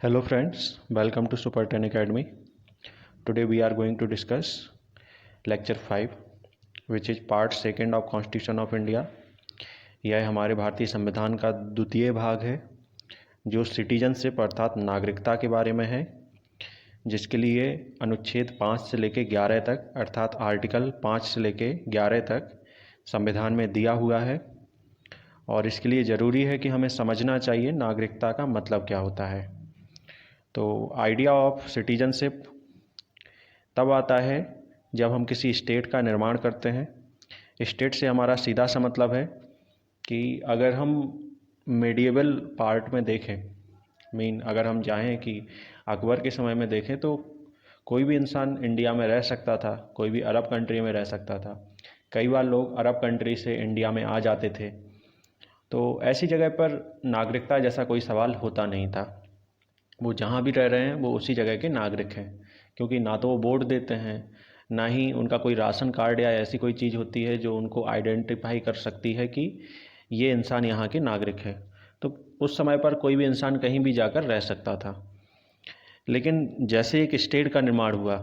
Hello friends, welcome to Super 10 Academy. Today we are going to discuss lecture 5 which is part second of Constitution of India. यह हमारे भारतीय संविधान का द्वितीय भाग है जो सिटीजनशिप अर्थात नागरिकता के बारे में है, जिसके लिए अनुच्छेद 5 से लेकर 11 तक अर्थात आर्टिकल 5 से लेकर 11 तक संविधान में दिया हुआ है। और इसके लिए ज़रूरी है कि हमें समझना चाहिए नागरिकता का मतलब क्या होता है। तो आइडिया ऑफ सिटीजनशिप तब आता है जब हम किसी स्टेट का निर्माण करते हैं। स्टेट से हमारा सीधा सा मतलब है कि अगर हम मेडिएवल पार्ट में देखें, अगर हम चाहें कि अकबर के समय में देखें तो कोई भी इंसान इंडिया में रह सकता था, कोई भी अरब कंट्री में रह सकता था। कई बार लोग अरब कंट्री से इंडिया में आ जाते थे, तो ऐसी जगह पर नागरिकता जैसा कोई सवाल होता नहीं था। वो जहाँ भी रह रहे हैं वो उसी जगह के नागरिक हैं, क्योंकि ना तो वो वोट देते हैं, ना ही उनका कोई राशन कार्ड या ऐसी कोई चीज़ होती है जो उनको आइडेंटिफाई कर सकती है कि ये इंसान यहाँ के नागरिक है। तो उस समय पर कोई भी इंसान कहीं भी जाकर रह सकता था। लेकिन जैसे एक स्टेट का निर्माण हुआ,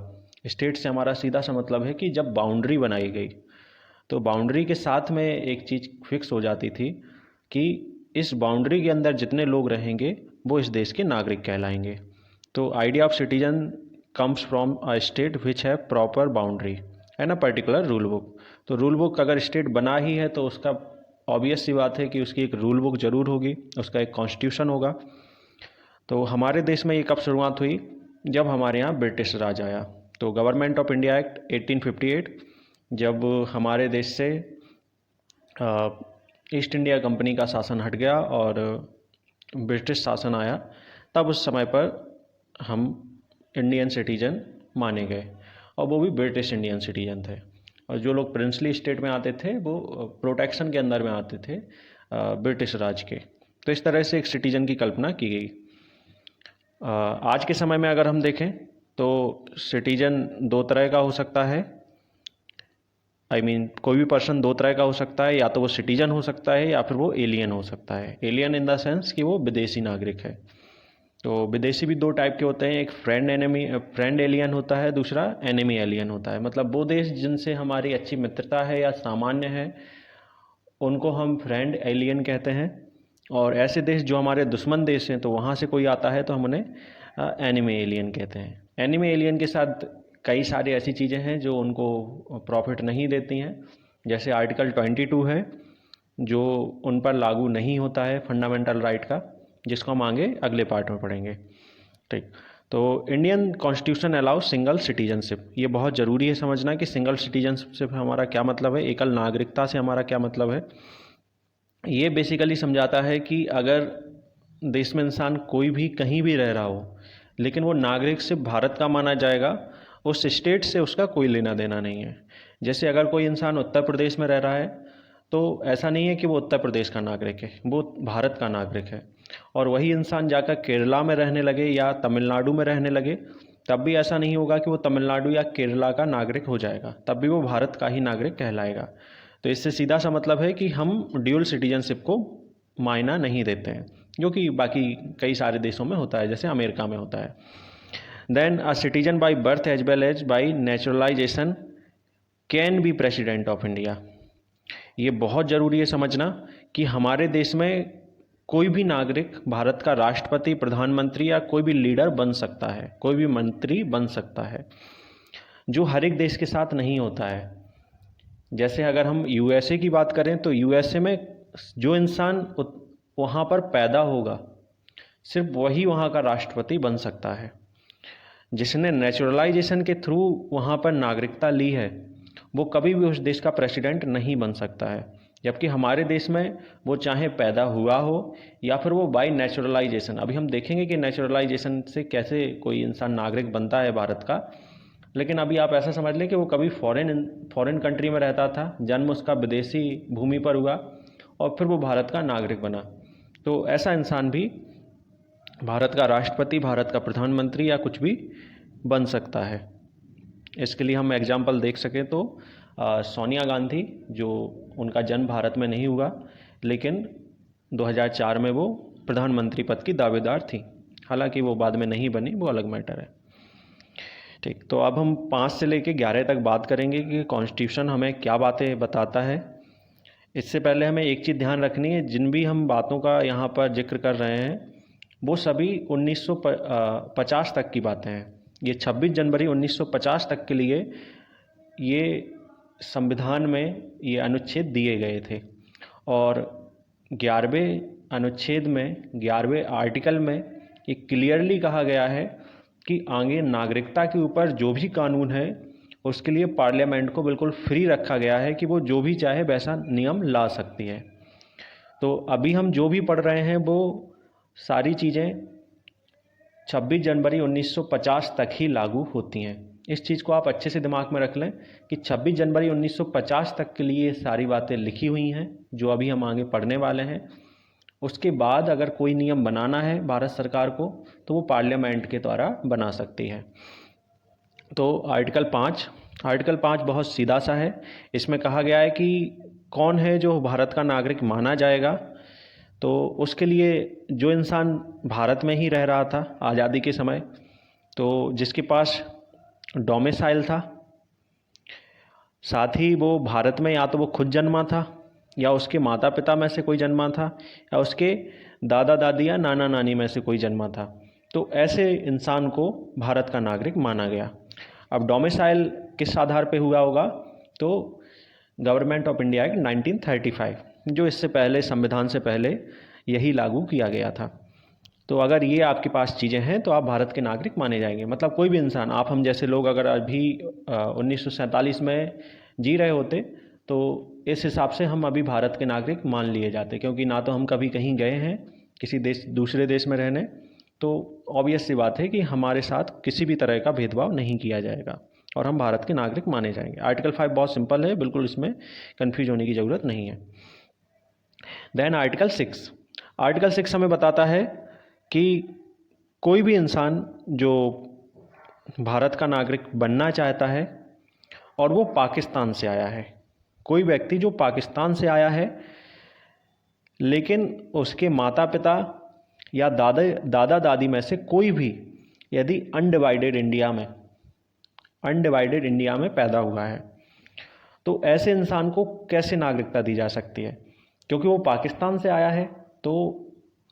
स्टेट से हमारा सीधा सा मतलब है कि जब बाउंड्री बनाई गई तो बाउंड्री के साथ में एक चीज़ फिक्स हो जाती थी कि इस बाउंड्री के अंदर जितने लोग रहेंगे वो इस देश के नागरिक कहलाएंगे। तो idea of citizen comes from a state which है proper boundary and a particular rule book. तो रूल बुक अगर स्टेट बना ही है तो उसका ऑब्वियस सी बात है कि उसकी एक रूल बुक ज़रूर होगी, उसका एक कॉन्स्टिट्यूशन होगा। तो हमारे देश में ये कब शुरुआत हुई? जब हमारे यहाँ ब्रिटिश राज आया। तो गवर्नमेंट ऑफ इंडिया एक्ट 1858 जब हमारे देश से ईस्ट इंडिया कंपनी का शासन हट गया और ब्रिटिश शासन आया, तब उस समय पर हम इंडियन सिटीजन माने गए, और वो भी ब्रिटिश इंडियन सिटीजन थे। और जो लोग प्रिंसली स्टेट में आते थे वो प्रोटेक्शन के अंदर में आते थे ब्रिटिश राज के। तो इस तरह से एक सिटीजन की कल्पना की गई। आज के समय में अगर हम देखें तो सिटीजन दो तरह का हो सकता है। कोई भी पर्सन दो तरह का हो सकता है, या तो वो सिटीजन हो सकता है या फिर वो एलियन हो सकता है। एलियन इन द सेंस कि वो विदेशी नागरिक है। तो विदेशी भी दो टाइप के होते हैं, एक फ्रेंड एलियन होता है, दूसरा एनिमी एलियन होता है। मतलब वो देश जिनसे हमारी अच्छी मित्रता है या सामान्य है उनको हम फ्रेंड एलियन कहते हैं, और ऐसे देश जो हमारे दुश्मन देश हैं तो वहाँ से कोई आता है तो हम उन्हें एनिमी एलियन कहते हैं। एनिमी एलियन के साथ कई सारी ऐसी चीज़ें हैं जो उनको प्रॉफिट नहीं देती हैं, जैसे आर्टिकल 22 है जो उन पर लागू नहीं होता है फंडामेंटल राइट का, जिसको हम आगे अगले पार्ट में पढ़ेंगे। ठीक, तो Indian constitution allow single citizenship. ये बहुत ज़रूरी है समझना कि सिंगल सिटीजनशिप से हमारा क्या मतलब है, एकल नागरिकता से हमारा क्या मतलब है। ये बेसिकली समझाता है कि अगर देश में इंसान कोई भी कहीं भी रह रहा हो लेकिन वो नागरिक सिर्फ भारत का माना जाएगा, उस स्टेट से उसका कोई लेना देना नहीं है। जैसे अगर कोई इंसान उत्तर प्रदेश में रह रहा है तो ऐसा नहीं है कि वो उत्तर प्रदेश का नागरिक है, वो भारत का नागरिक है। और वही इंसान जाकर केरला में रहने लगे या तमिलनाडु में रहने लगे, तब भी ऐसा नहीं होगा कि वो तमिलनाडु या केरला का नागरिक हो जाएगा, तब भी वो भारत का ही नागरिक कहलाएगा। तो इससे सीधा सा मतलब है कि हम ड्यूल सिटीजनशिप को मायना नहीं देते हैं, जो कि बाकी कई सारे देशों में होता है, जैसे अमेरिका में होता है। Then a citizen by birth as well as by naturalization can be president of India. ये बहुत ज़रूरी है समझना कि हमारे देश में कोई भी नागरिक भारत का राष्ट्रपति, प्रधानमंत्री या कोई भी लीडर बन सकता है, कोई भी मंत्री बन सकता है, जो हर एक देश के साथ नहीं होता है। जैसे अगर हम यूएसए की बात करें तो यूएसए में जो इंसान वहाँ पर पैदा होगा सिर्फ वही वहाँ का राष्ट्रपति बन सकता है। जिसने नेचुरलाइजेशन के थ्रू वहाँ पर नागरिकता ली है वो कभी भी उस देश का प्रेसिडेंट नहीं बन सकता है। जबकि हमारे देश में वो चाहे पैदा हुआ हो या फिर वो बाय नेचुरलाइजेशन, अभी हम देखेंगे कि नेचुरलाइजेशन से कैसे कोई इंसान नागरिक बनता है भारत का। लेकिन अभी आप ऐसा समझ लें कि वो कभी फॉरेन कंट्री में रहता था, जन्म उसका विदेशी भूमि पर हुआ और फिर वो भारत का नागरिक बना। तो ऐसा इंसान भी भारत का राष्ट्रपति, भारत का प्रधानमंत्री या कुछ भी बन सकता है। इसके लिए हम एग्जाम्पल देख सकें तो सोनिया गांधी, जो उनका जन्म भारत में नहीं हुआ लेकिन 2004 में वो प्रधानमंत्री पद की दावेदार थी। हालांकि वो बाद में नहीं बनी, वो अलग मैटर है। ठीक, तो अब हम 5 से लेके 11 तक बात करेंगे कि कॉन्स्टिट्यूशन हमें क्या बातें बताता है। इससे पहले हमें एक चीज़ ध्यान रखनी है, जिन भी हम बातों का यहाँ पर जिक्र कर रहे हैं वो सभी 1950 तक की बातें हैं। ये 26 जनवरी 1950 तक के लिए ये संविधान में ये अनुच्छेद दिए गए थे, और 11वें अनुच्छेद में 11वें आर्टिकल में ये क्लियरली कहा गया है कि आगे नागरिकता के ऊपर जो भी कानून है उसके लिए पार्लियामेंट को बिल्कुल फ्री रखा गया है कि वो जो भी चाहे वैसा नियम ला सकती है। तो अभी हम जो भी पढ़ रहे हैं वो सारी चीज़ें 26 जनवरी 1950 तक ही लागू होती हैं। इस चीज़ को आप अच्छे से दिमाग में रख लें कि 26 जनवरी 1950 तक के लिए सारी बातें लिखी हुई हैं जो अभी हम आगे पढ़ने वाले हैं। उसके बाद अगर कोई नियम बनाना है भारत सरकार को तो वो पार्लियामेंट के द्वारा बना सकती है। तो आर्टिकल 5 बहुत सीधा सा है। इसमें कहा गया है कि कौन है जो भारत का नागरिक माना जाएगा। तो उसके लिए जो इंसान भारत में ही रह रहा था आज़ादी के समय, तो जिसके पास डोमिसाइल था, साथ ही वो भारत में या तो वो खुद जन्मा था या उसके माता पिता में से कोई जन्मा था या उसके दादा दादी या नाना नानी में से कोई जन्मा था, तो ऐसे इंसान को भारत का नागरिक माना गया। अब डोमिसाइल किस आधार पे हुआ होगा, तो गवर्नमेंट ऑफ इंडिया एक्ट 1935, जो इससे पहले संविधान से पहले यही लागू किया गया था। तो अगर ये आपके पास चीज़ें हैं तो आप भारत के नागरिक माने जाएंगे। मतलब कोई भी इंसान, आप हम जैसे लोग अगर अभी 1947 में जी रहे होते तो इस हिसाब से हम अभी भारत के नागरिक मान लिए जाते, क्योंकि ना तो हम कभी कहीं गए हैं किसी दूसरे देश में रहने, तो ऑब्वियस सी बात है कि हमारे साथ किसी भी तरह का भेदभाव नहीं किया जाएगा और हम भारत के नागरिक माने जाएंगे। आर्टिकल 5 बहुत सिंपल है, बिल्कुल इसमें कन्फ्यूज होने की ज़रूरत नहीं है। देन आर्टिकल 6 हमें बताता है कि कोई भी इंसान जो भारत का नागरिक बनना चाहता है और वो पाकिस्तान से आया है, कोई व्यक्ति जो पाकिस्तान से आया है लेकिन उसके माता पिता या दादा दादी में से कोई भी यदि अनडिवाइडेड इंडिया में पैदा हुआ है, तो ऐसे इंसान को कैसे नागरिकता दी जा सकती है? क्योंकि वो पाकिस्तान से आया है, तो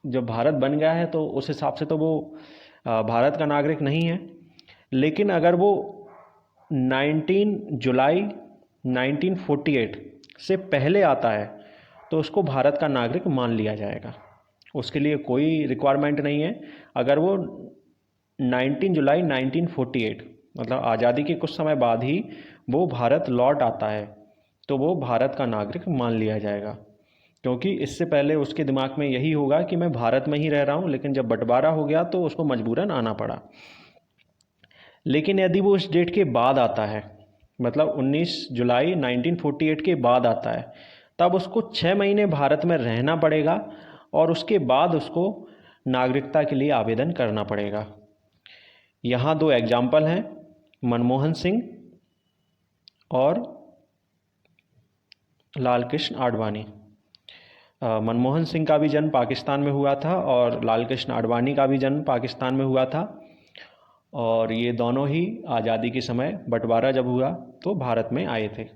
जब भारत बन गया है तो उस हिसाब से तो वो भारत का नागरिक नहीं है। लेकिन अगर वो 19 जुलाई 1948 से पहले आता है तो उसको भारत का नागरिक मान लिया जाएगा। उसके लिए कोई रिक्वायरमेंट नहीं है। अगर वो 19 जुलाई 1948 मतलब आज़ादी के कुछ समय बाद ही वो भारत लौट आता है तो वो भारत का नागरिक मान लिया जाएगा, क्योंकि इससे पहले उसके दिमाग में यही होगा कि मैं भारत में ही रह रहा हूँ, लेकिन जब बंटवारा हो गया तो उसको मजबूरन आना पड़ा। लेकिन यदि वो उस डेट के बाद आता है, मतलब 19 जुलाई 1948 के बाद आता है, तब उसको 6 महीने भारत में रहना पड़ेगा और उसके बाद उसको नागरिकता के लिए आवेदन करना पड़ेगा। यहाँ 2 एग्जाम्पल हैं, मनमोहन सिंह और लाल कृष्ण आडवाणी। मनमोहन सिंह का भी जन्म पाकिस्तान में हुआ था और लाल कृष्ण आडवाणी का भी जन्म पाकिस्तान में हुआ था, और ये दोनों ही आज़ादी के समय बंटवारा जब हुआ तो भारत में आए थे।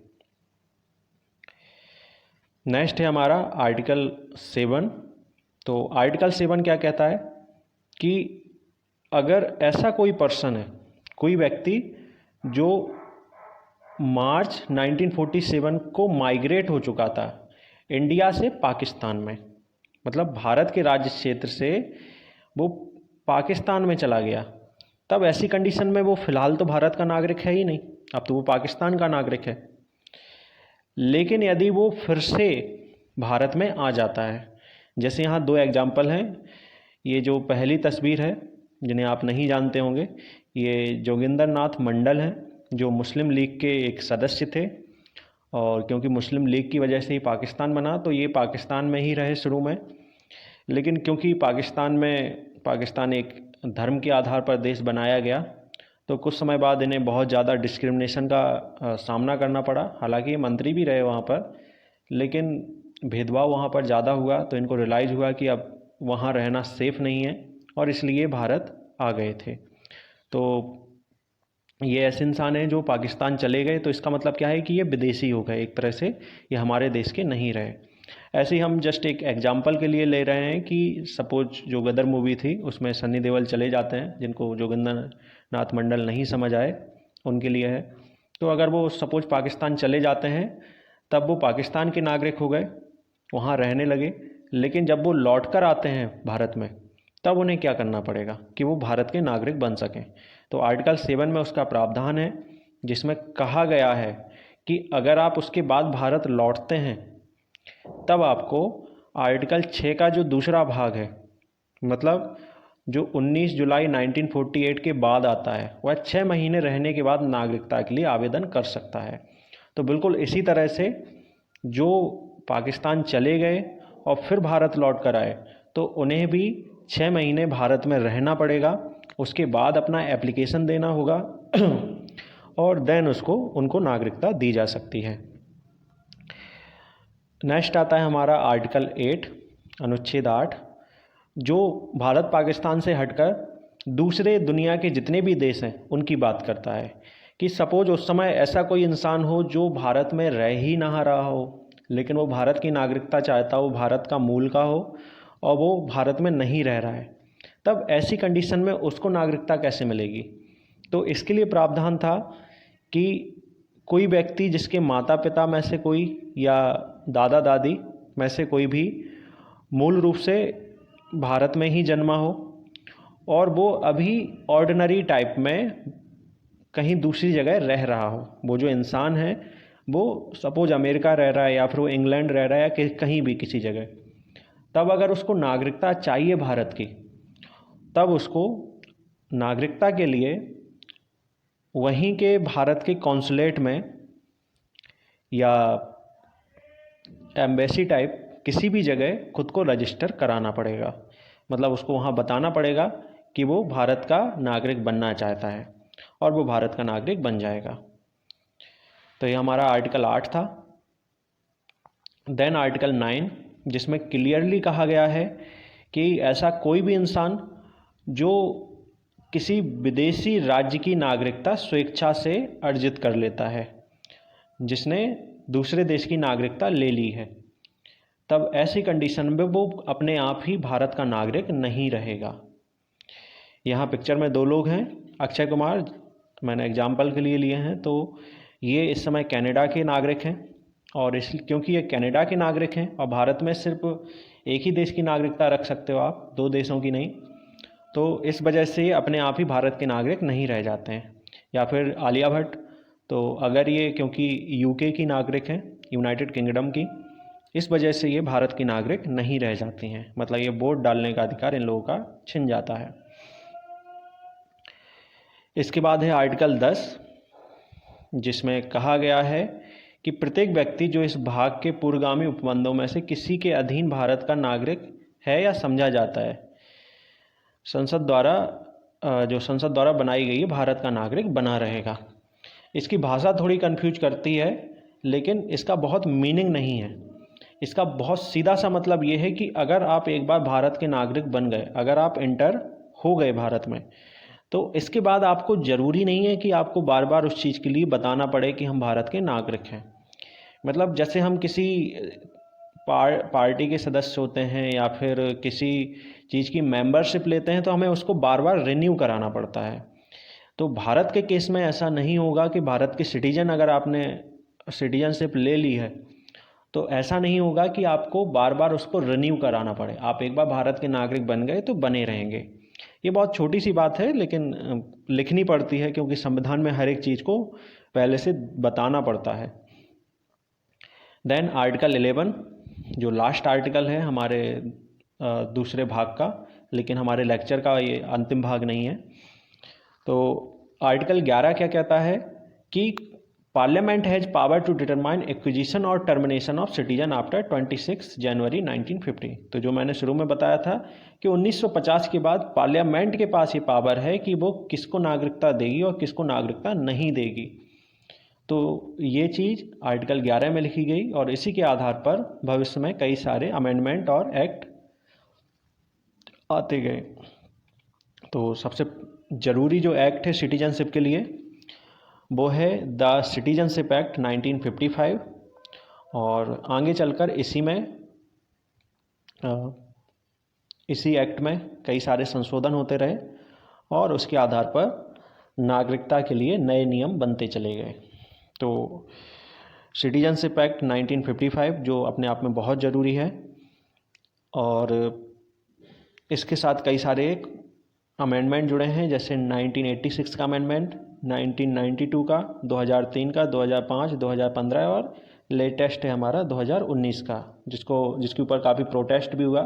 नेक्स्ट है हमारा आर्टिकल 7। तो आर्टिकल 7 क्या कहता है कि अगर ऐसा कोई पर्सन है, कोई व्यक्ति जो मार्च 1947 को माइग्रेट हो चुका था इंडिया से पाकिस्तान में, मतलब भारत के राज्य क्षेत्र से वो पाकिस्तान में चला गया, तब ऐसी कंडीशन में वो फ़िलहाल तो भारत का नागरिक है ही नहीं, अब तो वो पाकिस्तान का नागरिक है। लेकिन यदि वो फिर से भारत में आ जाता है, जैसे यहाँ 2 एग्जाम्पल हैं। ये जो पहली तस्वीर है, जिन्हें आप नहीं जानते होंगे, ये जोगिंदर नाथ मंडल हैं, जो मुस्लिम लीग के एक सदस्य थे, और क्योंकि मुस्लिम लीग की वजह से ही पाकिस्तान बना तो ये पाकिस्तान में ही रहे शुरू में, लेकिन क्योंकि पाकिस्तान एक धर्म के आधार पर देश बनाया गया तो कुछ समय बाद इन्हें बहुत ज़्यादा डिस्क्रिमिनेशन का सामना करना पड़ा। हालांकि ये मंत्री भी रहे वहाँ पर, लेकिन भेदभाव वहाँ पर ज़्यादा हुआ तो इनको रियलाइज़ हुआ कि अब वहाँ रहना सेफ़ नहीं है और इसलिए भारत आ गए थे। तो ये ऐसे इंसान हैं जो पाकिस्तान चले गए, तो इसका मतलब क्या है कि ये विदेशी हो गए एक तरह से, ये हमारे देश के नहीं रहे। ऐसे ही हम जस्ट एक एग्जाम्पल के लिए ले रहे हैं कि सपोज जो गदर मूवी थी उसमें सन्नी देओल चले जाते हैं, जिनको जोगिंदर नाथ मंडल नहीं समझ आए उनके लिए है। तो अगर वो सपोज पाकिस्तान चले जाते हैं तब वो पाकिस्तान के नागरिक हो गए, वहाँ रहने लगे, लेकिन जब वो लौट कर आते हैं भारत में तब उन्हें क्या करना पड़ेगा कि वो भारत के नागरिक बन सकें। तो आर्टिकल 7 में उसका प्रावधान है जिसमें कहा गया है कि अगर आप उसके बाद भारत लौटते हैं तब आपको आर्टिकल 6 का जो दूसरा भाग है, मतलब जो 19 जुलाई 1948 के बाद आता है, वह 6 महीने रहने के बाद नागरिकता के लिए आवेदन कर सकता है। तो बिल्कुल इसी तरह से जो पाकिस्तान चले गए और फिर भारत लौट कर आए तो उन्हें भी 6 महीने भारत में रहना पड़ेगा, उसके बाद अपना एप्लीकेशन देना होगा और देन उनको नागरिकता दी जा सकती है। नेक्स्ट आता है हमारा आर्टिकल 8 अनुच्छेद 8, जो भारत पाकिस्तान से हटकर दूसरे दुनिया के जितने भी देश हैं उनकी बात करता है कि सपोज उस समय ऐसा कोई इंसान हो जो भारत में रह ही ना रहा हो, लेकिन वो भारत की नागरिकता चाहता हो, भारत का मूल का हो और वो भारत में नहीं रह रहा है, तब ऐसी कंडीशन में उसको नागरिकता कैसे मिलेगी। तो इसके लिए प्रावधान था कि कोई व्यक्ति जिसके माता पिता में से कोई या दादा दादी में से कोई भी मूल रूप से भारत में ही जन्मा हो और वो अभी ऑर्डिनरी टाइप में कहीं दूसरी जगह रह रहा हो, वो जो इंसान है वो सपोज अमेरिका रह रहा है या फिर वो इंग्लैंड रह रहा है या कहीं भी किसी जगह, तब अगर उसको नागरिकता चाहिए भारत की, तब उसको नागरिकता के लिए वहीं के भारत के कॉन्सुलेट में या एम्बेसी टाइप किसी भी जगह खुद को रजिस्टर कराना पड़ेगा। मतलब उसको वहाँ बताना पड़ेगा कि वो भारत का नागरिक बनना चाहता है और वो भारत का नागरिक बन जाएगा। तो ये हमारा आर्टिकल 8 था। देन आर्टिकल 9 जिसमें क्लियरली कहा गया है कि ऐसा कोई भी इंसान जो किसी विदेशी राज्य की नागरिकता स्वेच्छा से अर्जित कर लेता है, जिसने दूसरे देश की नागरिकता ले ली है, तब ऐसी कंडीशन में वो अपने आप ही भारत का नागरिक नहीं रहेगा। यहाँ पिक्चर में 2 लोग हैं, अक्षय कुमार, मैंने एग्जाम्पल के लिए लिए हैं। तो ये इस समय कनाडा के नागरिक हैं और क्योंकि ये कनाडा के नागरिक हैं और भारत में सिर्फ एक ही देश की नागरिकता रख सकते हो आप, 2 देशों की नहीं, तो इस वजह से ये अपने आप ही भारत के नागरिक नहीं रह जाते हैं। या फिर आलिया भट्ट, तो अगर ये क्योंकि यूके की नागरिक हैं, यूनाइटेड किंगडम की, इस वजह से ये भारत की नागरिक नहीं रह जाती हैं, मतलब ये वोट डालने का अधिकार इन लोगों का छिन जाता है। इसके बाद है आर्टिकल 10 जिसमें कहा गया है कि प्रत्येक व्यक्ति जो इस भाग के पूर्वगामी उपबंधों में से किसी के अधीन भारत का नागरिक है या समझा जाता है, संसद द्वारा बनाई गई भारत का नागरिक बना रहेगा। इसकी भाषा थोड़ी कन्फ्यूज करती है, लेकिन इसका बहुत मीनिंग नहीं है। इसका बहुत सीधा सा मतलब ये है कि अगर आप एक बार भारत के नागरिक बन गए, अगर आप इंटर हो गए भारत में, तो इसके बाद आपको ज़रूरी नहीं है कि आपको बार बार उस चीज़ के लिए बताना पड़े कि हम भारत के नागरिक हैं। मतलब जैसे हम किसी पार्टी के सदस्य होते हैं या फिर किसी चीज़ की मेंबरशिप लेते हैं तो हमें उसको बार बार रिन्यू कराना पड़ता है। तो भारत के केस में ऐसा नहीं होगा कि भारत के सिटीजन अगर आपने सिटीजनशिप ले ली है तो ऐसा नहीं होगा कि आपको बार बार उसको रिन्यू कराना पड़े। आप एक बार भारत के नागरिक बन गए तो बने रहेंगे। ये बहुत छोटी सी बात है, लेकिन लिखनी पड़ती है क्योंकि संविधान में हर एक चीज़ को पहले से बताना पड़ता है। देन आर्टिकल 11 जो लास्ट आर्टिकल है हमारे दूसरे भाग का, लेकिन हमारे लेक्चर का ये अंतिम भाग नहीं है। तो आर्टिकल 11 क्या कहता है कि parliament has power to determine acquisition और termination of citizen after 26 January 1950। तो जो मैंने शुरू में बताया था कि 1950 के बाद पार्लियामेंट के पास ये पावर है कि वो किसको नागरिकता देगी और किसको नागरिकता नहीं देगी। तो ये चीज़ आर्टिकल 11 में लिखी गई और इसी के आधार पर भविष्य में कई सारे अमेंडमेंट और एक्ट आते गए। तो सबसे ज़रूरी जो एक्ट है सिटीजनशिप के लिए वो है द सिटीजनशिप एक्ट 1955, और आगे चलकर इसी एक्ट में कई सारे संशोधन होते रहे और उसके आधार पर नागरिकता के लिए नए नियम बनते चले गए। तो सिटीजनशिप एक्ट 1955 जो अपने आप में बहुत ज़रूरी है, और इसके साथ कई सारे अमेंडमेंट जुड़े हैं, जैसे 1986 का अमेंडमेंट, 1992 का, 2003 का, 2005, 2015 और लेटेस्ट है हमारा 2019 का, जिसके ऊपर काफ़ी प्रोटेस्ट भी हुआ।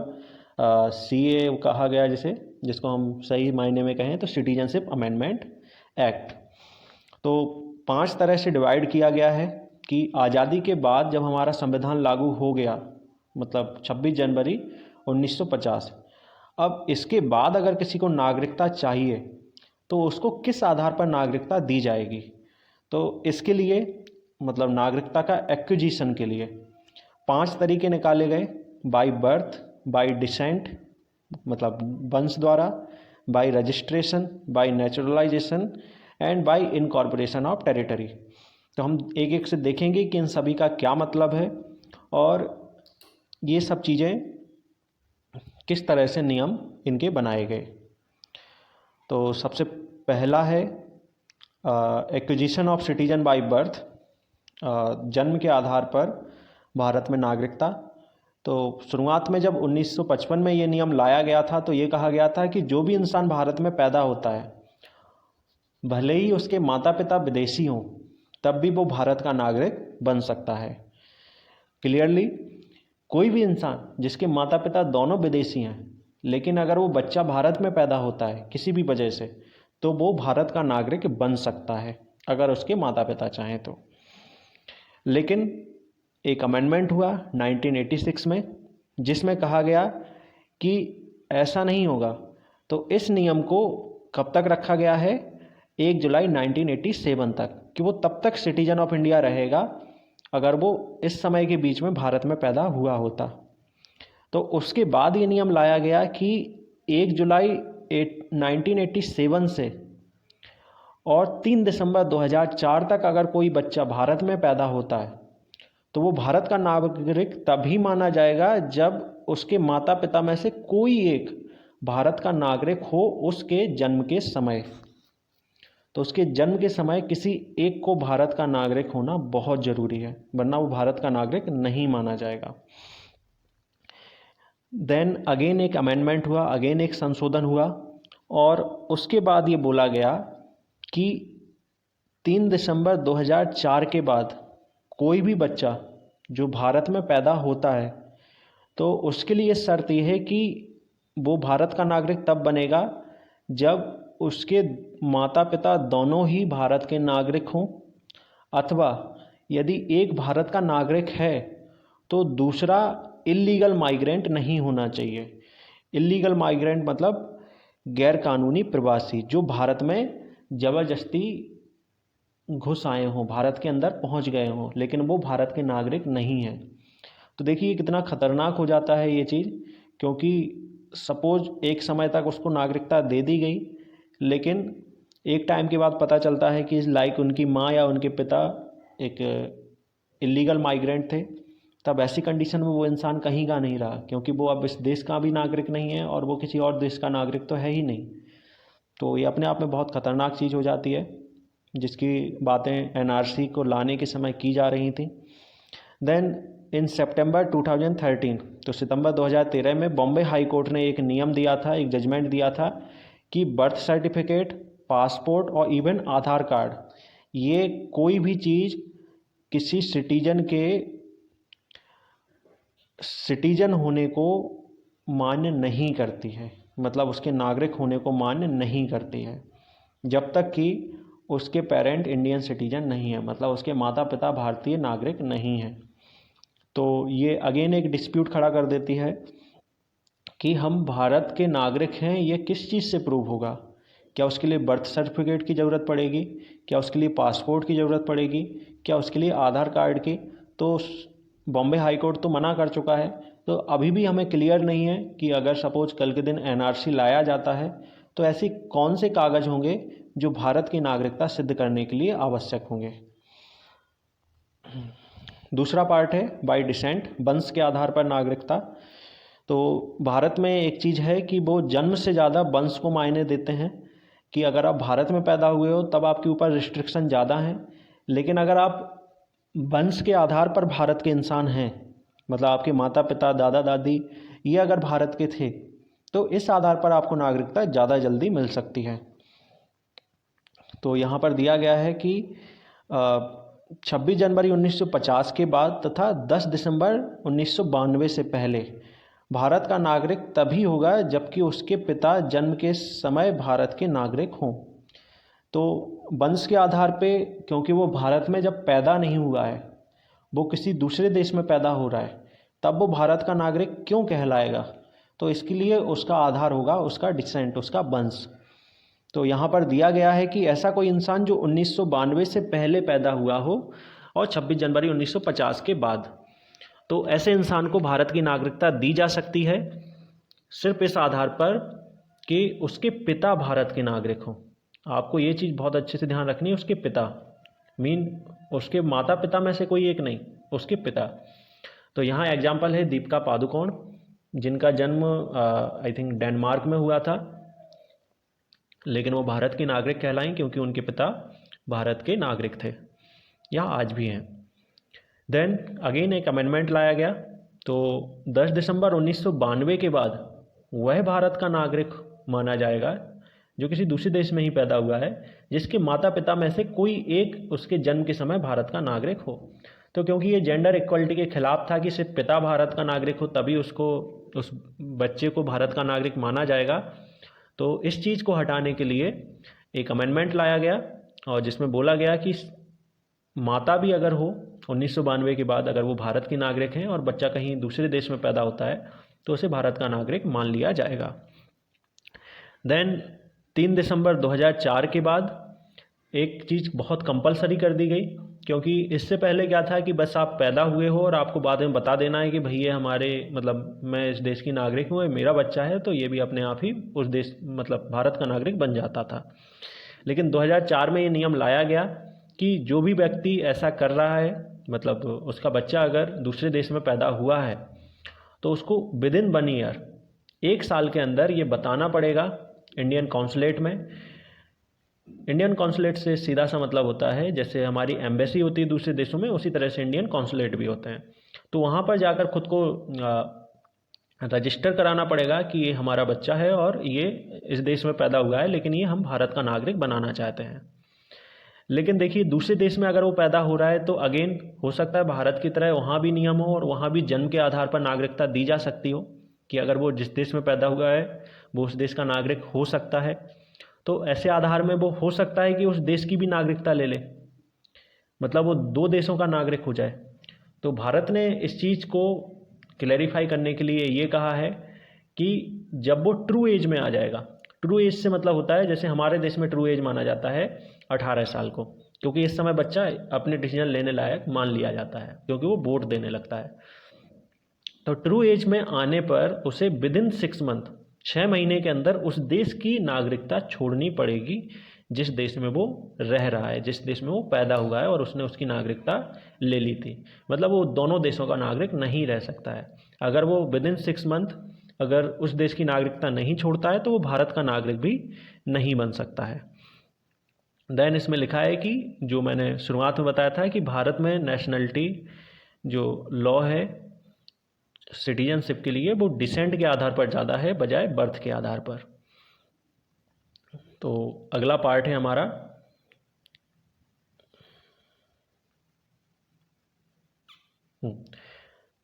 CA कहा गया जिसको हम सही मायने में कहें तो सिटीजनशिप अमेंडमेंट एक्ट। तो 5 तरह से डिवाइड किया गया है कि आज़ादी के बाद जब हमारा संविधान लागू हो गया, मतलब 26 जनवरी 1950, अब इसके बाद अगर किसी को नागरिकता चाहिए तो उसको किस आधार पर नागरिकता दी जाएगी। तो इसके लिए, मतलब नागरिकता का एक्विजिशन के लिए 5 तरीके निकाले गए: बाय बर्थ, बाय डिसेंट मतलब वंश द्वारा, bye registration, bye naturalisation and bye incorporation of territory. तो हम एक एक से देखेंगे कि इन सभी का क्या मतलब है और ये सब चीज़ें किस तरह से नियम इनके बनाए गए। तो सबसे पहला है acquisition of citizen by birth, जन्म के आधार पर भारत में नागरिकता। तो शुरुआत में जब 1955 में ये नियम लाया गया था तो ये कहा गया था कि जो भी इंसान भारत में पैदा होता है, भले ही उसके माता पिता विदेशी हों, तब भी वो भारत का नागरिक बन सकता है। क्लियरली, कोई भी इंसान जिसके माता पिता दोनों विदेशी हैं, लेकिन अगर वो बच्चा भारत में पैदा होता है किसी भी वजह से, तो वो भारत का नागरिक बन सकता है अगर उसके माता पिता चाहें तो। लेकिन एक अमेंडमेंट हुआ 1986 में, जिसमें कहा गया कि ऐसा नहीं होगा। तो इस नियम को कब तक रखा गया है? 1 जुलाई 1987 तक, कि वो तब तक सिटीजन ऑफ इंडिया रहेगा अगर वो इस समय के बीच में भारत में पैदा हुआ होता। तो उसके बाद ये नियम लाया गया कि 1 जुलाई 1987 से और 3 दिसंबर 2004 तक अगर कोई बच्चा भारत में पैदा होता है तो वो भारत का नागरिक तभी माना जाएगा जब उसके माता पिता में से कोई एक भारत का नागरिक हो उसके जन्म के समय। तो उसके जन्म के समय किसी एक को भारत का नागरिक होना बहुत ज़रूरी है, वरना वो भारत का नागरिक नहीं माना जाएगा। देन अगेन एक अमेंडमेंट हुआ, अगेन एक संशोधन हुआ, और उसके बाद ये बोला गया कि 3 दिसंबर 2004 के बाद कोई भी बच्चा जो भारत में पैदा होता है तो उसके लिए शर्त यह है कि वो भारत का नागरिक तब बनेगा जब उसके माता पिता दोनों ही भारत के नागरिक हों, अथवा यदि एक भारत का नागरिक है तो दूसरा इल्लीगल माइग्रेंट नहीं होना चाहिए। इल्लीगल माइग्रेंट मतलब गैर कानूनी प्रवासी जो भारत में ज़बरदस्ती घुस आए हों, भारत के अंदर पहुंच गए हों, लेकिन वो भारत के नागरिक नहीं हैं। तो देखिए कितना ख़तरनाक हो जाता है ये चीज़, क्योंकि सपोज एक समय तक उसको नागरिकता दे दी गई, लेकिन एक टाइम के बाद पता चलता है कि लाइक उनकी माँ या उनके पिता एक इल्लीगल माइग्रेंट थे। तब ऐसी कंडीशन में वो इंसान कहीं का नहीं रहा, क्योंकि वो अब इस देश का भी नागरिक नहीं है और वो किसी और देश का नागरिक तो है ही नहीं। तो ये अपने आप में बहुत ख़तरनाक चीज़ हो जाती है, जिसकी बातें NRC को लाने के समय की जा रही थी। देन इन सितंबर 2013, तो सितंबर 2013 में बॉम्बे हाई कोर्ट ने एक नियम दिया था, एक जजमेंट दिया था कि बर्थ सर्टिफिकेट, पासपोर्ट और इवन आधार कार्ड, ये कोई भी चीज़ किसी सिटीजन होने को मान्य नहीं करती है, मतलब उसके नागरिक होने को मान्य नहीं करती है, जब तक कि उसके पेरेंट इंडियन सिटीजन नहीं है, मतलब उसके माता पिता भारतीय नागरिक नहीं हैं। तो ये अगेन एक डिस्प्यूट खड़ा कर देती है कि हम भारत के नागरिक हैं, ये किस चीज़ से प्रूव होगा? क्या उसके लिए बर्थ सर्टिफिकेट की ज़रूरत पड़ेगी? क्या उसके लिए पासपोर्ट की ज़रूरत पड़ेगी? क्या उसके लिए आधार कार्ड की? तो बॉम्बे हाई कोर्ट तो मना कर चुका है। तो अभी भी हमें क्लियर नहीं है कि अगर सपोज कल के दिन NRC लाया जाता है तो ऐसे कौन से कागज़ होंगे जो भारत की नागरिकता सिद्ध करने के लिए आवश्यक होंगे। दूसरा पार्ट है बाय डिसेंट, वंश के आधार पर नागरिकता। तो भारत में एक चीज़ है कि वो जन्म से ज़्यादा वंश को मायने देते हैं, कि अगर आप भारत में पैदा हुए हो तब आपके ऊपर रिस्ट्रिक्शन ज़्यादा हैं, लेकिन अगर आप वंश के आधार पर भारत के इंसान हैं, मतलब आपके माता पिता दादा दादी ये अगर भारत के थे, तो इस आधार पर आपको नागरिकता ज़्यादा जल्दी मिल सकती है। तो यहाँ पर दिया गया है कि 26 जनवरी 1950 के बाद तथा 10 दिसंबर 1992 से पहले भारत का नागरिक तभी होगा जबकि उसके पिता जन्म के समय भारत के नागरिक हों। तो वंश के आधार पे, क्योंकि वो भारत में जब पैदा नहीं हुआ है, वो किसी दूसरे देश में पैदा हो रहा है, तब वो भारत का नागरिक क्यों कहलाएगा। तो इसके लिए उसका आधार होगा उसका डिसेंट, उसका वंश। तो यहाँ पर दिया गया है कि ऐसा कोई इंसान जो 1992 से पहले पैदा हुआ हो और 26 जनवरी 1950 के बाद, तो ऐसे इंसान को भारत की नागरिकता दी जा सकती है सिर्फ इस आधार पर कि उसके पिता भारत के नागरिक हों। आपको ये चीज़ बहुत अच्छे से ध्यान रखनी है, उसके पिता मीन उसके माता पिता में से कोई एक नहीं, उसके पिता। तो यहाँ एग्जाम्पल है दीपिका पादुकोण, जिनका जन्म आई थिंक डेनमार्क में हुआ था, लेकिन वो भारत के नागरिक कहलाएं क्योंकि उनके पिता भारत के नागरिक थे या आज भी हैं। देन अगेन एक अमेंडमेंट लाया गया, तो 10 दिसंबर 1992 के बाद वह भारत का नागरिक माना जाएगा जो किसी दूसरे देश में ही पैदा हुआ है, जिसके माता पिता में से कोई एक उसके जन्म के समय भारत का नागरिक हो। तो क्योंकि ये जेंडर इक्वलिटी के खिलाफ था कि सिर्फ पिता भारत का नागरिक हो तभी उसको, उस बच्चे को भारत का नागरिक माना जाएगा, तो इस चीज़ को हटाने के लिए एक अमेंडमेंट लाया गया और जिसमें बोला गया कि माता भी अगर हो 1992 के बाद, अगर वो भारत की नागरिक हैं और बच्चा कहीं दूसरे देश में पैदा होता है तो उसे भारत का नागरिक मान लिया जाएगा। देन 3 दिसंबर 2004 के बाद एक चीज़ बहुत कंपलसरी कर दी गई, क्योंकि इससे पहले क्या था कि बस आप पैदा हुए हो और आपको बाद में बता देना है कि भाई ये हमारे मतलब मैं इस देश की नागरिक हूँ, मेरा बच्चा है, तो ये भी अपने आप ही उस देश मतलब भारत का नागरिक बन जाता था। लेकिन 2004 में ये नियम लाया गया कि जो भी व्यक्ति ऐसा कर रहा है, मतलब उसका बच्चा अगर दूसरे देश में पैदा हुआ है तो उसको विद इन 1 ईयर, 1 साल के अंदर ये बताना पड़ेगा इंडियन कॉन्सुलेट में। इंडियन कॉन्सुलेट से सीधा सा मतलब होता है जैसे हमारी एम्बेसी होती है दूसरे देशों में, उसी तरह से इंडियन कॉन्सुलेट भी होते हैं। तो वहाँ पर जाकर खुद को रजिस्टर कराना पड़ेगा कि ये हमारा बच्चा है और ये इस देश में पैदा हुआ है, लेकिन ये हम भारत का नागरिक बनाना चाहते हैं। लेकिन देखिए दूसरे देश में अगर वो पैदा हो रहा है तो अगेन हो सकता है भारत की तरह वहाँ भी नियम हो और वहाँ भी जन्म के आधार पर नागरिकता दी जा सकती हो, कि अगर वो जिस देश में पैदा हुआ है वो उस देश का नागरिक हो सकता है। तो ऐसे आधार में वो हो सकता है कि उस देश की भी नागरिकता ले ले, मतलब वो 2 देशों का नागरिक हो जाए। तो भारत ने इस चीज़ को क्लैरिफाई करने के लिए ये कहा है कि जब वो ट्रू एज में आ जाएगा, ट्रू एज से मतलब होता है जैसे हमारे देश में ट्रू एज माना जाता है 18 साल को, क्योंकि इस समय बच्चा अपने डिसीजन लेने लायक मान लिया जाता है क्योंकि वो वोट देने लगता है। तो ट्रू एज में आने पर उसे विद इन 6 मंथ, 6 महीने के अंदर उस देश की नागरिकता छोड़नी पड़ेगी जिस देश में वो रह रहा है, जिस देश में वो पैदा हुआ है और उसने उसकी नागरिकता ले ली थी। मतलब वो दोनों देशों का नागरिक नहीं रह सकता है। अगर वो विद इन 6 मंथ अगर उस देश की नागरिकता नहीं छोड़ता है तो वो भारत का नागरिक भी नहीं बन सकता है। देन इसमें लिखा है कि जो मैंने शुरुआत में बताया था कि भारत में नेशनलिटी जो लॉ है सिटीजनशिप के लिए वो डिसेंट के आधार पर ज़्यादा है बजाय बर्थ के आधार पर। तो अगला पार्ट है हमारा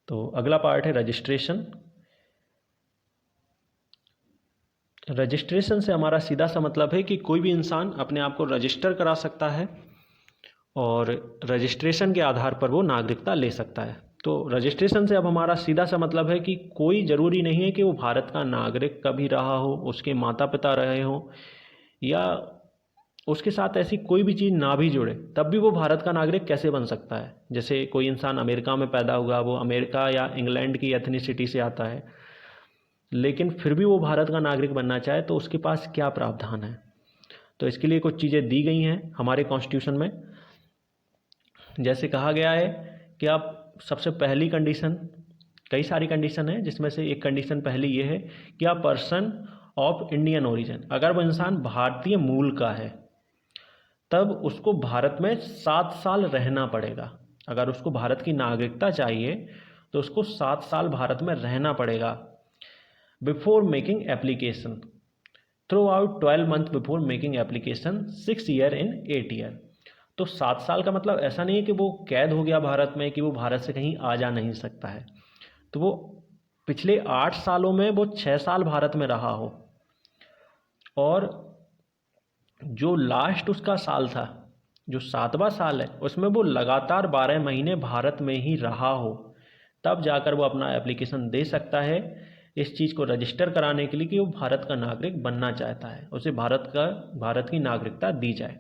तो अगला पार्ट है रजिस्ट्रेशन। रजिस्ट्रेशन से हमारा सीधा सा मतलब है कि कोई भी इंसान अपने आप को रजिस्टर करा सकता है और रजिस्ट्रेशन के आधार पर वो नागरिकता ले सकता है। तो रजिस्ट्रेशन से अब हमारा सीधा सा मतलब है कि कोई ज़रूरी नहीं है कि वो भारत का नागरिक कभी रहा हो, उसके माता पिता रहे हों या उसके साथ ऐसी कोई भी चीज़ ना भी जुड़े, तब भी वो भारत का नागरिक कैसे बन सकता है। जैसे कोई इंसान अमेरिका में पैदा हुआ, वो अमेरिका या इंग्लैंड की एथनिसिटी से आता है, लेकिन फिर भी वो भारत का नागरिक बनना चाहे तो उसके पास क्या प्रावधान है। तो इसके लिए कुछ चीज़ें दी गई हैं हमारे कॉन्स्टिट्यूशन में। जैसे कहा गया है कि आप सबसे पहली कंडीशन, कई सारी कंडीशन है जिसमें से एक कंडीशन पहली ये है कि आप पर्सन ऑफ इंडियन ओरिजिन, अगर वो इंसान भारतीय मूल का है तब उसको भारत में 7 साल रहना पड़ेगा। अगर उसको भारत की नागरिकता चाहिए तो उसको 7 साल भारत में रहना पड़ेगा। Before making application, through out 12 month before making application, 6 year in 8 year. तो 7 साल का मतलब ऐसा नहीं है कि वो कैद हो गया भारत में, कि वो भारत से कहीं आ जा नहीं सकता है। तो वो पिछले 8 सालों में वो 6 साल भारत में रहा हो, और जो लास्ट उसका साल था, जो 7वां साल है, उसमें वो लगातार 12 महीने भारत में ही रहा हो, तब जाकर वो अपना एप्लीकेशन दे सकता है इस चीज़ को रजिस्टर कराने के लिए कि वो भारत का नागरिक बनना चाहता है, उसे भारत की नागरिकता दी जाए।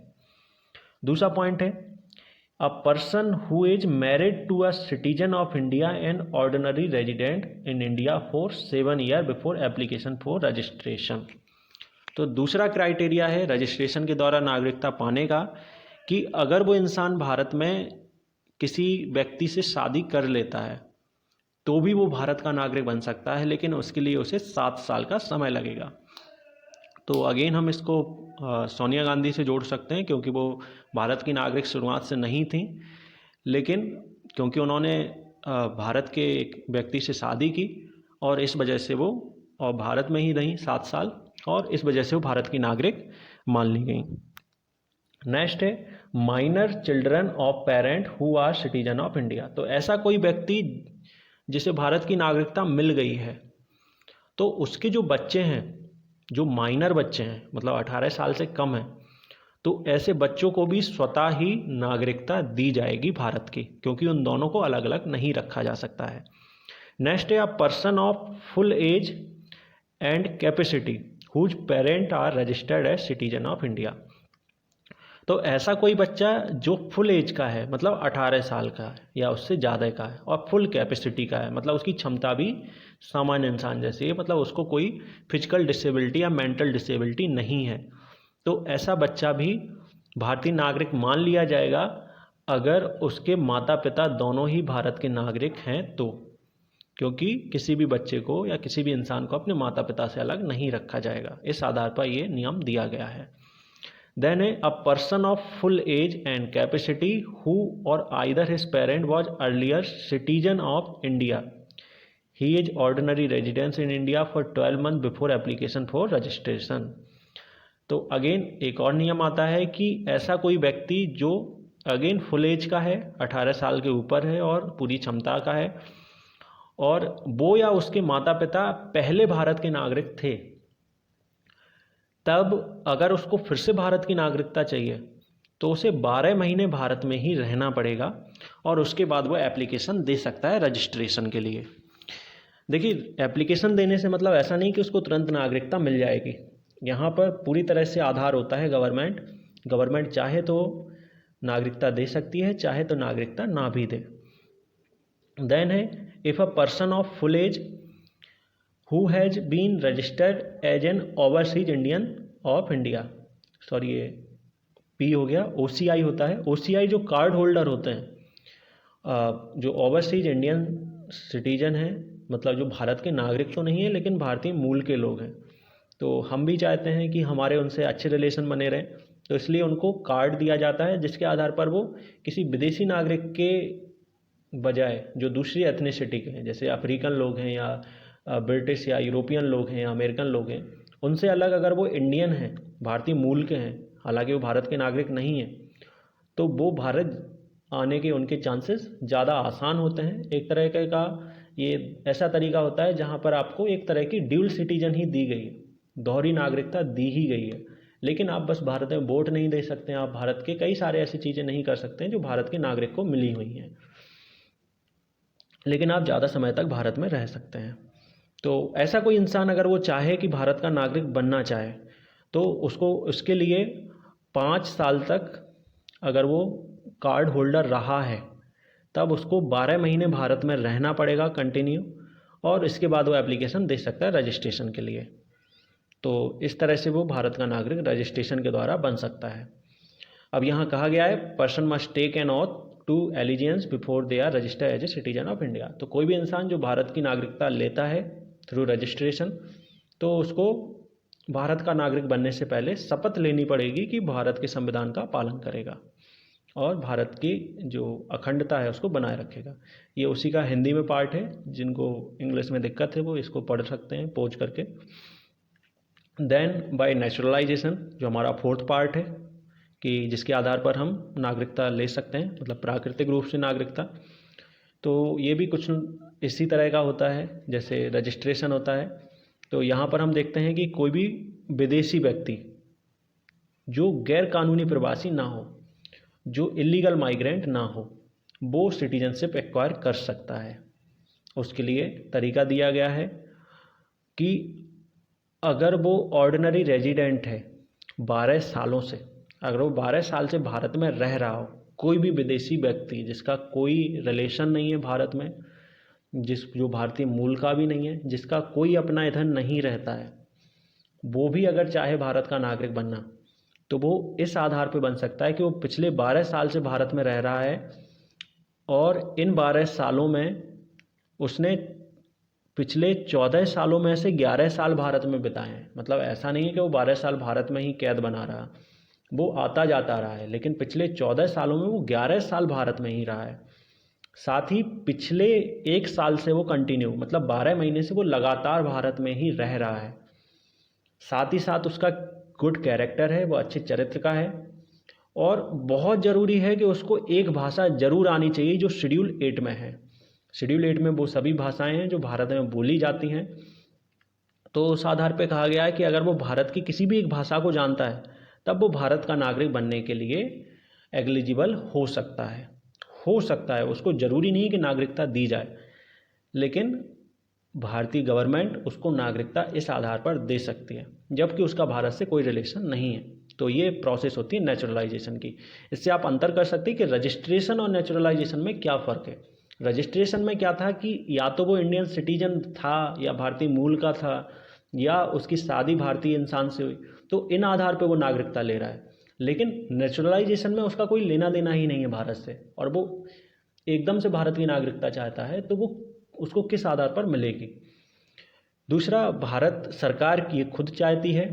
दूसरा पॉइंट है, a person who is married to a citizen of India and ordinary resident in India for 7 year before application for registration. तो दूसरा क्राइटेरिया है रजिस्ट्रेशन के द्वारा नागरिकता पाने का, कि अगर वो इंसान भारत में किसी व्यक्ति से शादी कर लेता है तो भी वो भारत का नागरिक बन सकता है, लेकिन उसके लिए उसे 7 साल का समय लगेगा। तो अगेन हम इसको सोनिया गांधी से जोड़ सकते हैं, क्योंकि वो भारत की नागरिक शुरुआत से नहीं थी, लेकिन क्योंकि उन्होंने भारत के एक व्यक्ति से शादी की और इस वजह से वो और भारत में ही रहीं 7 साल, और इस वजह से वो भारत की नागरिक मान ली गई। नेक्स्ट है minor children of parent who are citizen of India. तो ऐसा कोई व्यक्ति जिसे भारत की नागरिकता मिल गई है, तो उसके जो बच्चे हैं, जो माइनर बच्चे हैं, मतलब 18 साल से कम हैं, तो ऐसे बच्चों को भी स्वतः ही नागरिकता दी जाएगी भारत की, क्योंकि उन दोनों को अलग अलग नहीं रखा जा सकता है। नेक्स्ट है a person of full age and capacity whose parent are registered as citizen of India. तो ऐसा कोई बच्चा जो फुल एज का है, मतलब 18 साल का है या उससे ज़्यादा का है, और फुल कैपेसिटी का है, मतलब उसकी क्षमता भी सामान्य इंसान जैसी है, मतलब उसको कोई फिजिकल डिसेबिलिटी या मेंटल डिसेबिलिटी नहीं है, तो ऐसा बच्चा भी भारतीय नागरिक मान लिया जाएगा अगर उसके माता पिता दोनों ही भारत के नागरिक हैं तो, क्योंकि किसी भी बच्चे को या किसी भी इंसान को अपने माता पिता से अलग नहीं रखा जाएगा, इस आधार पर ये नियम दिया गया है। देन है a person of full age and capacity who और either his parent was earlier citizen of India, he is ordinary residence in India for 12 month before application for registration. तो अगेन एक और नियम आता है कि ऐसा कोई व्यक्ति जो अगेन फुल एज का है, 18 साल के ऊपर है और पूरी क्षमता का है, और वो या उसके माता पिता पहले भारत के नागरिक थे, तब अगर उसको फिर से भारत की नागरिकता चाहिए तो उसे 12 महीने भारत में ही रहना पड़ेगा, और उसके बाद वो एप्लीकेशन दे सकता है रजिस्ट्रेशन के लिए। देखिए, एप्लीकेशन देने से मतलब ऐसा नहीं कि उसको तुरंत नागरिकता मिल जाएगी। यहाँ पर पूरी तरह से आधार होता है गवर्नमेंट चाहे तो नागरिकता दे सकती है, चाहे तो नागरिकता ना भी दे। देन है if a person of full age who has been registered as an overseas Indian of India, sorry ये पी हो गया, OCI होता है। OCI जो कार्ड होल्डर होते हैं, जो ओवरसीज इंडियन सिटीजन हैं, मतलब जो भारत के नागरिक तो नहीं है लेकिन भारतीय मूल के लोग हैं, तो हम भी चाहते हैं कि हमारे उनसे अच्छे रिलेशन बने रहें, तो इसलिए उनको कार्ड दिया जाता है जिसके आधार पर वो किसी विदेशी नागरिक के बजाय जो दूसरी एथनिसिटी के हैं, जैसे अफ्रीकन लोग हैं या ब्रिटिश या यूरोपियन लोग हैं या अमेरिकन लोग हैं, उनसे अलग अगर वो इंडियन हैं, भारतीय मूल के हैं, हालांकि वो भारत के नागरिक नहीं हैं, तो वो भारत आने के उनके चांसेस ज़्यादा आसान होते हैं। एक तरह का ये ऐसा तरीका होता है जहाँ पर आपको एक तरह की ड्यूल सिटीजन ही दी गई है, दोहरी नागरिकता दी ही गई है, लेकिन आप बस भारत में वोट नहीं दे सकते हैं, आप भारत के कई सारे ऐसी चीज़ें नहीं कर सकते हैं जो भारत के नागरिक को मिली हुई हैं, लेकिन आप ज़्यादा समय तक भारत में रह सकते हैं। तो ऐसा कोई इंसान अगर वो चाहे कि भारत का नागरिक बनना चाहे तो उसको उसके लिए 5 साल तक अगर वो कार्ड होल्डर रहा है तब उसको 12 महीने भारत में रहना पड़ेगा कंटिन्यू, और इसके बाद वो एप्लीकेशन दे सकता है रजिस्ट्रेशन के लिए। तो इस तरह से वो भारत का नागरिक रजिस्ट्रेशन के द्वारा बन सकता है। अब यहाँ कहा गया है person must take an oath to allegiance before they are registered as a citizen of India. तो कोई भी इंसान जो भारत की नागरिकता लेता है थ्रू रजिस्ट्रेशन, तो उसको भारत का नागरिक बनने से पहले शपथ लेनी पड़ेगी कि भारत के संविधान का पालन करेगा और भारत की जो अखंडता है उसको बनाए रखेगा। ये उसी का हिंदी में पार्ट है, जिनको इंग्लिश में दिक्कत है वो इसको पढ़ सकते हैं पहुँच करके। देन बाय नेचुरलाइजेशन, जो हमारा फोर्थ पार्ट है कि जिसके आधार पर हम नागरिकता ले सकते हैं, मतलब प्राकृतिक रूप से नागरिकता। तो ये भी कुछ इसी तरह का होता है जैसे रजिस्ट्रेशन होता है। तो यहाँ पर हम देखते हैं कि कोई भी विदेशी व्यक्ति जो गैर कानूनी प्रवासी ना हो, जो इलीगल माइग्रेंट ना हो, वो सिटीजनशिप एक्वायर कर सकता है। उसके लिए तरीका दिया गया है कि अगर वो ऑर्डिनरी रेजिडेंट है 12 सालों से, अगर वो 12 साल से भारत में रह रहा हो, कोई भी विदेशी व्यक्ति जिसका कोई रिलेशन नहीं है भारत में, जो भारतीय मूल का भी नहीं है, जिसका कोई अपना इधर नहीं रहता है, वो भी अगर चाहे भारत का नागरिक बनना, तो वो इस आधार पर बन सकता है कि वो पिछले 12 साल से भारत में रह रहा है और इन 12 सालों में उसने पिछले 14 सालों में से 11 साल भारत में बिताए हैं। मतलब ऐसा नहीं है कि वो 12 साल भारत में ही कैद बना रहा, वो आता जाता रहा है, लेकिन पिछले 14 सालों में वो 11 साल भारत में ही रहा है। साथ ही पिछले 1 साल से वो कंटिन्यू, मतलब 12 महीने से वो लगातार भारत में ही रह रहा है। साथ ही साथ उसका गुड कैरेक्टर है, वो अच्छे चरित्र का है। और बहुत ज़रूरी है कि उसको एक भाषा ज़रूर आनी चाहिए जो शेड्यूल 8 में है। शेड्यूल 8 में वो सभी भाषाएं हैं जो भारत में बोली जाती हैं। तो उस आधार पे कहा गया है कि अगर वो भारत की किसी भी एक भाषा को जानता है, तब वो भारत का नागरिक बनने के लिए एलिजिबल हो सकता है। उसको ज़रूरी नहीं कि नागरिकता दी जाए, लेकिन भारतीय गवर्नमेंट उसको नागरिकता इस आधार पर दे सकती है, जबकि उसका भारत से कोई रिलेशन नहीं है। तो ये प्रोसेस होती है नेचुरलाइजेशन की। इससे आप अंतर कर सकते हैं कि रजिस्ट्रेशन और नेचुरलाइजेशन में क्या फ़र्क है। रजिस्ट्रेशन में क्या था कि या तो वो इंडियन सिटीजन था या भारतीय मूल का था या उसकी शादी भारतीय इंसान से हुई, तो इन आधार पर वो नागरिकता ले रहा है। लेकिन नेचुरलाइजेशन में उसका कोई लेना देना ही नहीं है भारत से, और वो एकदम से भारत की नागरिकता चाहता है, तो वो उसको किस आधार पर मिलेगी। दूसरा, भारत सरकार की खुद चाहती है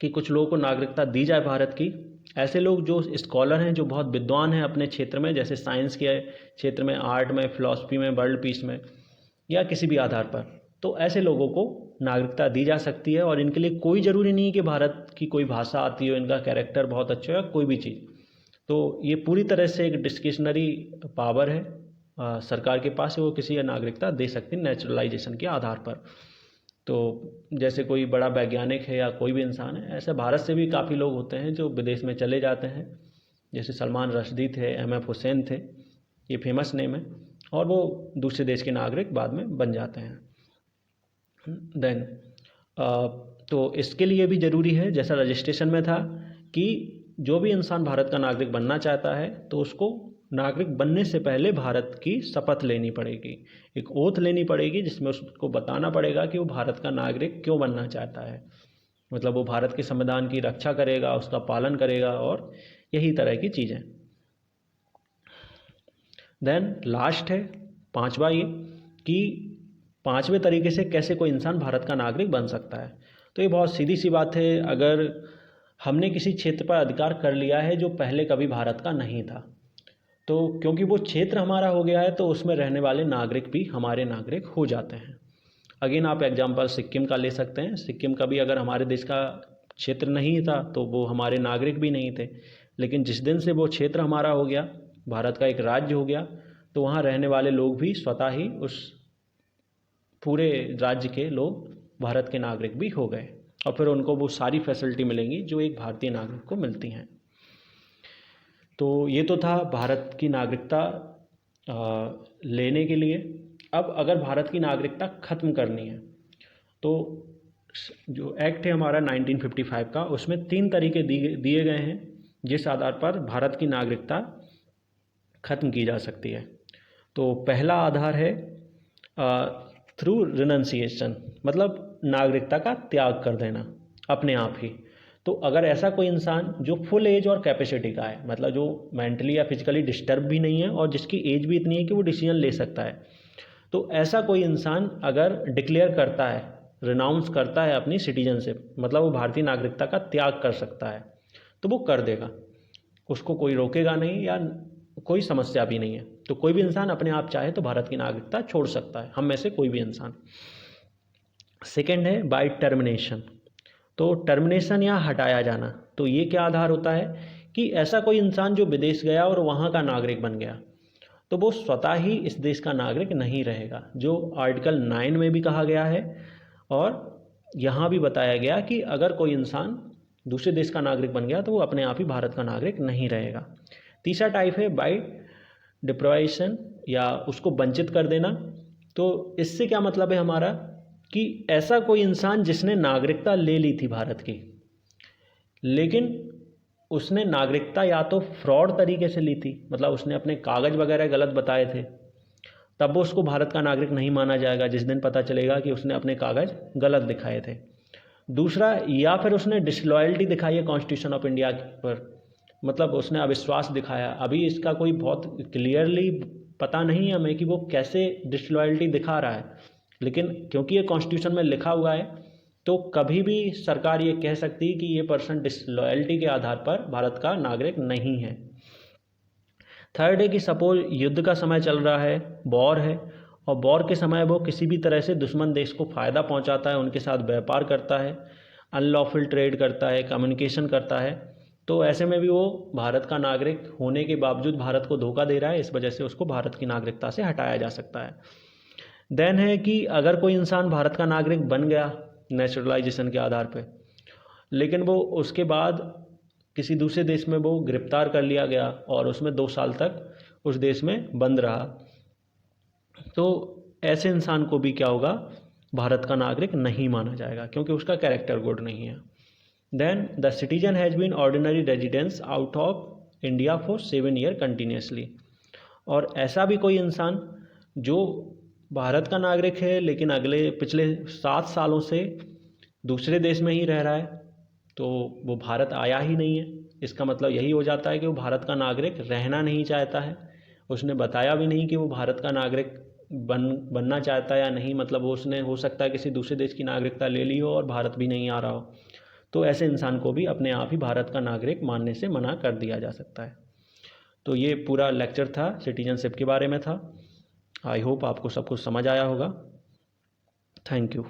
कि कुछ लोगों को नागरिकता दी जाए भारत की। ऐसे लोग जो स्कॉलर हैं, जो बहुत विद्वान हैं अपने क्षेत्र में, जैसे साइंस के क्षेत्र में, आर्ट में, फिलॉसफी में, वर्ल्ड पीस में, या किसी भी आधार पर, तो ऐसे लोगों को नागरिकता दी जा सकती है। और इनके लिए कोई ज़रूरी नहीं कि भारत की कोई भाषा आती हो, इनका कैरेक्टर बहुत अच्छा हो या कोई भी चीज़। तो ये पूरी तरह से एक डिस्क्रिशनरी पावर है सरकार के पास, वो किसी नागरिकता दे सकती है नेचुरलाइजेशन के आधार पर। तो जैसे कोई बड़ा वैज्ञानिक है या कोई भी इंसान है, ऐसे भारत से भी काफ़ी लोग होते हैं जो विदेश में चले जाते हैं। जैसे सलमान रश्दी थे, MF हुसैन थे, ये फेमस नेम है, और वो दूसरे देश के नागरिक बाद में बन जाते हैं। देन तो इसके लिए भी ज़रूरी है, जैसा रजिस्ट्रेशन में था, कि जो भी इंसान भारत का नागरिक बनना चाहता है तो उसको नागरिक बनने से पहले भारत की शपथ लेनी पड़ेगी, एक ओथ लेनी पड़ेगी, जिसमें उसको बताना पड़ेगा कि वो भारत का नागरिक क्यों बनना चाहता है। मतलब वो भारत के संविधान की रक्षा करेगा, उसका पालन करेगा, और यही तरह की चीज़ें। देन लास्ट है 5वां, ये कि 5वें तरीके से कैसे कोई इंसान भारत का नागरिक बन सकता है। तो ये बहुत सीधी सी बात है। अगर हमने किसी क्षेत्र पर अधिकार कर लिया है जो पहले कभी भारत का नहीं था, तो क्योंकि वो क्षेत्र हमारा हो गया है, तो उसमें रहने वाले नागरिक भी हमारे नागरिक हो जाते हैं। अगेन आप एग्जांपल सिक्किम का ले सकते हैं। सिक्किम कभी अगर हमारे देश का क्षेत्र नहीं था तो वो हमारे नागरिक भी नहीं थे, लेकिन जिस दिन से वो क्षेत्र हमारा हो गया, भारत का एक राज्य हो गया, तो वहाँ रहने वाले लोग भी स्वतः ही उस पूरे राज्य के लोग भारत के नागरिक भी हो गए, और फिर उनको वो सारी फैसिलिटी मिलेंगी जो एक भारतीय नागरिक को मिलती हैं। तो ये तो था भारत की नागरिकता लेने के लिए। अब अगर भारत की नागरिकता ख़त्म करनी है, तो जो एक्ट है हमारा 1955 का, उसमें 3 तरीके दिए गए हैं जिस आधार पर भारत की नागरिकता ख़त्म की जा सकती है। तो पहला आधार है थ्रू रिनंसिएशन, मतलब नागरिकता का त्याग कर देना अपने आप ही। तो अगर ऐसा कोई इंसान जो फुल एज और कैपेसिटी का है, मतलब जो मेंटली या फिजिकली डिस्टर्ब भी नहीं है और जिसकी एज भी इतनी है कि वो डिसीजन ले सकता है, तो ऐसा कोई इंसान अगर डिक्लेयर करता है, रिनाउंस करता है अपनी सिटीजनशिप, मतलब वो भारतीय नागरिकता का त्याग कर सकता है, तो वो कर देगा, उसको कोई रोकेगा नहीं या कोई समस्या भी नहीं है। तो कोई भी इंसान अपने आप चाहे तो भारत की नागरिकता छोड़ सकता है, हम में से कोई भी इंसान। सेकेंड है बाय टर्मिनेशन। तो टर्मिनेशन या हटाया जाना, तो ये क्या आधार होता है कि ऐसा कोई इंसान जो विदेश गया और वहाँ का नागरिक बन गया, तो वो स्वतः ही इस देश का नागरिक नहीं रहेगा, जो आर्टिकल 9 में भी कहा गया है और यहाँ भी बताया गया कि अगर कोई इंसान दूसरे देश का नागरिक बन गया तो वो अपने आप ही भारत का नागरिक नहीं रहेगा। तीसरा टाइप है बाय डिप्राइवेशन, या उसको वंचित कर देना। तो इससे क्या मतलब है हमारा कि ऐसा कोई इंसान जिसने नागरिकता ले ली थी भारत की, लेकिन उसने नागरिकता या तो फ्रॉड तरीके से ली थी, मतलब उसने अपने कागज़ वगैरह गलत बताए थे, तब वो उसको भारत का नागरिक नहीं माना जाएगा जिस दिन पता चलेगा कि उसने अपने कागज़ गलत दिखाए थे। दूसरा, या फिर उसने डिसलॉयल्टी दिखाई है कॉन्स्टिट्यूशन ऑफ इंडिया पर, मतलब उसने अविश्वास दिखाया। अभी इसका कोई बहुत क्लियरली पता नहीं है हमें कि वो कैसे डिसलॉयल्टी दिखा रहा है, लेकिन क्योंकि ये कॉन्स्टिट्यूशन में लिखा हुआ है तो कभी भी सरकार ये कह सकती है कि ये पर्सन डिसलॉयल्टी के आधार पर भारत का नागरिक नहीं है। थर्ड है कि सपोज युद्ध का समय चल रहा है, वॉर है, और वॉर के समय वो किसी भी तरह से दुश्मन देश को फ़ायदा पहुंचाता है, उनके साथ व्यापार करता है, अनलॉफुल ट्रेड करता है, कम्युनिकेशन करता है, तो ऐसे में भी वो भारत का नागरिक होने के बावजूद भारत को धोखा दे रहा है, इस वजह से उसको भारत की नागरिकता से हटाया जा सकता है। देन है कि अगर कोई इंसान भारत का नागरिक बन गया नेचुरलाइजेशन के आधार पे, लेकिन वो उसके बाद किसी दूसरे देश में वो गिरफ्तार कर लिया गया और उसमें 2 साल तक उस देश में बंद रहा, तो ऐसे इंसान को भी क्या होगा, भारत का नागरिक नहीं माना जाएगा क्योंकि उसका कैरेक्टर गुड नहीं है। Then the citizen has been ordinary residence out of India for 7 year continuously. और ऐसा भी कोई इंसान जो भारत का नागरिक है लेकिन पिछले 7 सालों से दूसरे देश में ही रह रहा है, तो वो भारत आया ही नहीं है, इसका मतलब यही हो जाता है कि वो भारत का नागरिक रहना नहीं चाहता है। उसने बताया भी नहीं कि वो भारत का नागरिक बनना चाहता है या नहीं, मतलब वो उसने हो सकता है किसी दूसरे देश की नागरिकता ले ली हो और भारत भी नहीं आ रहा हो, तो ऐसे इंसान को भी अपने आप ही भारत का नागरिक मानने से मना कर दिया जा सकता है। तो ये पूरा लेक्चर था सिटीजनशिप के बारे में था। आई होप आपको सब कुछ समझ आया होगा। Thank you.